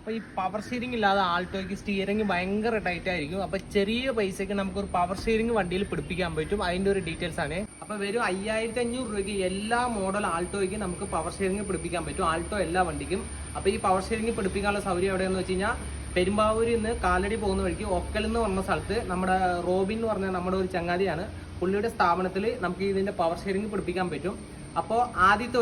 അപ്പോൾ ഈ power steering ഇല്ലാതെ ആൾട്ടോയ്ക്ക് സ്റ്റിയറിംഗ് ഭയങ്കര ടൈറ്റ് ആയിരിക്കും. അപ്പോൾ ചെറിയ പൈസയ്ക്ക് നമുക്കൊരു പവർ സ്റ്റിയറിംഗ് വണ്ടിയിൽ പിടിപ്പിക്കാൻ പറ്റും. അതിൻ്റെ ഒരു ഡീറ്റെയിൽസ് ആണ്. അപ്പോൾ വെറും 5500 രൂപയ്ക്ക് എല്ലാ മോഡൽ ആൾട്ടോയ്ക്ക് നമുക്ക് പവർ സ്റ്റിയറിംഗ് പിടിപ്പിക്കാൻ പറ്റും. ആൾട്ടോ എല്ലാ വണ്ടിക്കും. അപ്പോൾ ഈ പവർ സ്റ്റിയറിംഗ് പിടിപ്പിക്കാനുള്ള സൗകര്യം എവിടെയെന്ന് വെച്ച് കഴിഞ്ഞാൽ പെരുമ്പാവൂരിൽ നിന്ന് കാലടി പോകുന്ന വഴിക്ക് ഒക്കൽ എന്ന് പറഞ്ഞ സ്ഥലത്ത് നമ്മുടെ റോബിൻ എന്ന് പറഞ്ഞ നമ്മുടെ ഒരു ചങ്ങാതിയാണ്. പുള്ളിയുടെ സ്ഥാപനത്തിൽ നമുക്ക് ഇതിൻ്റെ പവർ സ്റ്റിയറിംഗ് പിടിപ്പിക്കാൻ പറ്റും. അപ്പോൾ ആദ്യത്തെ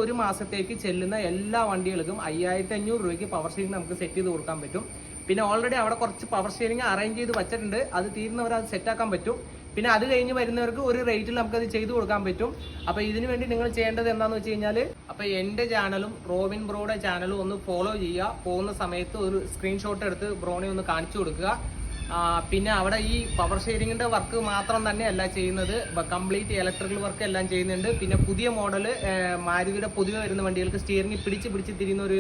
ഒരു മാസത്തേക്ക് ചെല്ലുന്ന എല്ലാ വണ്ടികൾക്കും 5500 രൂപയ്ക്ക് പവർ സ്റ്റിയറിംഗ് നമുക്ക് സെറ്റ് ചെയ്ത് കൊടുക്കാൻ പറ്റും. പിന്നെ ഓൾറെഡി അവിടെ കുറച്ച് പവർ സ്റ്റിയറിംഗ് അറേഞ്ച് ചെയ്ത് വെച്ചിട്ടുണ്ട്. അത് തീരുന്നവർ അത് സെറ്റാക്കാൻ പറ്റും. പിന്നെ അത് കഴിഞ്ഞ് വരുന്നവർക്ക് ഒരു റേറ്റിൽ നമുക്കത് ചെയ്തു കൊടുക്കാൻ പറ്റും. അപ്പോൾ ഇതിനു വേണ്ടി നിങ്ങൾ ചെയ്യേണ്ടത് എന്താണെന്ന് വെച്ച് കഴിഞ്ഞാൽ, അപ്പോൾ എൻ്റെ ചാനലും റോബിൻ ബ്രോയുടെ ചാനലും ഒന്ന് ഫോളോ ചെയ്യുക. പോകുന്ന സമയത്ത് ഒരു സ്ക്രീൻഷോട്ട് എടുത്ത് ബ്രോനെ ഒന്ന് കാണിച്ചു കൊടുക്കുക. പിന്നെ അവിടെ ഈ പവർ ഷെയറിങ്ങിൻ്റെ വർക്ക് മാത്രം തന്നെ അല്ല ചെയ്യുന്നത്, കംപ്ലീറ്റ് ഇലക്ട്രിക്കൽ വർക്ക് എല്ലാം ചെയ്യുന്നുണ്ട്. പിന്നെ പുതിയ മോഡൽ മാരുതിയുടെ പൊതുവെ വരുന്ന വണ്ടികൾക്ക് സ്റ്റിയറിംഗ് പിടിച്ച് തിരിയുന്ന ഒരു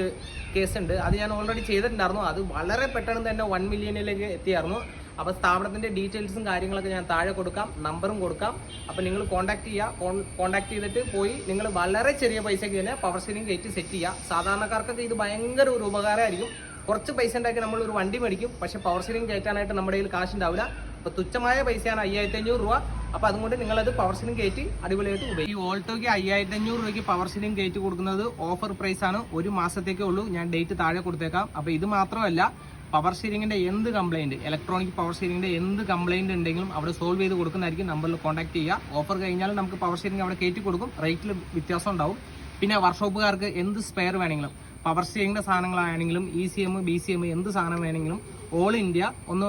കേസ് ഉണ്ട്. അത് ഞാൻ ഓൾറെഡി ചെയ്തിട്ടുണ്ടായിരുന്നു. അത് വളരെ പെട്ടെന്ന് തന്നെ 1 മില്യണിലേക്ക് എത്തിയായിരുന്നു. അപ്പോൾ സ്ഥാപനത്തിൻ്റെ ഡീറ്റെയിൽസും കാര്യങ്ങളൊക്കെ ഞാൻ താഴെ കൊടുക്കാം, നമ്പറും കൊടുക്കാം. അപ്പോൾ നിങ്ങൾ കോൺടാക്ട് ചെയ്തിട്ട് പോയി നിങ്ങൾ വളരെ ചെറിയ പൈസയ്ക്ക് തന്നെ പവർ സ്റ്റിയറിംഗ് കയറ്റി സെറ്റ് ചെയ്യുക. സാധാരണക്കാർക്കൊക്കെ ഇത് ഭയങ്കര ഒരു ഉപകാരമായിരിക്കും. കുറച്ച് പൈസ ഉണ്ടാക്കി നമ്മളൊരു വണ്ടി മേടിക്കും, പക്ഷേ പവർ സ്റ്റിയറിംഗ് കയറ്റാനായിട്ട് നമ്മുടെ കയ്യിൽ കാശുണ്ടാവില്ല. അപ്പോൾ തുച്ഛമായ പൈസയാണ് 5500 രൂപ. അപ്പോൾ അതുകൊണ്ട് നിങ്ങളത് പവർ സ്റ്റിയറിംഗ് കയറ്റി അടിപൊളിയായിട്ട് ഉപയോഗിക്കും. ഈ ഓൾട്ടോയ്ക്ക് 5500 രൂപയ്ക്ക് പവർ സ്റ്റിയറിംഗ് കയറ്റി കൊടുക്കുന്നത് ഓഫർ പ്രൈസാണ്. ഒരു മാസത്തേക്കേ ഉള്ളൂ. ഞാൻ ഡേറ്റ് താഴെ കൊടുത്തേക്കാം. അപ്പോൾ ഇത് മാത്രമല്ല, പവർ സ്റ്റിയറിംഗിൻ്റെ എന്ത് കംപ്ലയിൻറ്റ്, ഇലക്ട്രോണിക് പവർ സ്റ്റിയറിംഗിൻ്റെ എന്ത് കംപ്ലയിൻറ്റ് ഉണ്ടെങ്കിലും അവിടെ സോൾവ് ചെയ്ത് കൊടുക്കുന്നതായിരിക്കും. നമ്പറിൽ കോൺടാക്ട് ചെയ്യുക. ഓഫർ കഴിഞ്ഞാൽ നമുക്ക് പവർ സ്റ്റിയറിംഗ് അവിടെ കയറ്റി കൊടുക്കും. റേറ്റിൽ വ്യത്യാസം ഉണ്ടാവും. പിന്നെ വർക്ക്ഷോപ്പുകാർക്ക് എന്ത് സ്പെയർ വേണമെങ്കിലും, പവർ സ്റ്റിയറിംഗിൻ്റെ സാധനങ്ങളാണെങ്കിലും ECM BCM എന്ത് സാധനം വേണമെങ്കിലും ഓൾ ഇന്ത്യ ഒന്ന്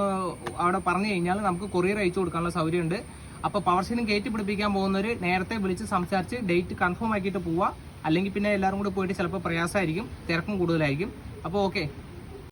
അവിടെ പറഞ്ഞു കഴിഞ്ഞാൽ നമുക്ക് കൊറിയർ അയച്ചു കൊടുക്കാനുള്ള സൗകര്യമുണ്ട്. അപ്പോൾ പവർ സ്റ്റിയറിംഗ് കയറ്റി പിടിപ്പിക്കാൻ പോകുന്നവർ നേരത്തെ വിളിച്ച് സംസാരിച്ച് ഡേറ്റ് കൺഫേം ആക്കിയിട്ട് പോവുക. അല്ലെങ്കിൽ പിന്നെ എല്ലാവരും കൂടി പോയിട്ട് ചിലപ്പോൾ പ്രയാസമായിരിക്കും, തിരക്കും കൂടുതലായിരിക്കും. അപ്പോൾ ഓക്കെ.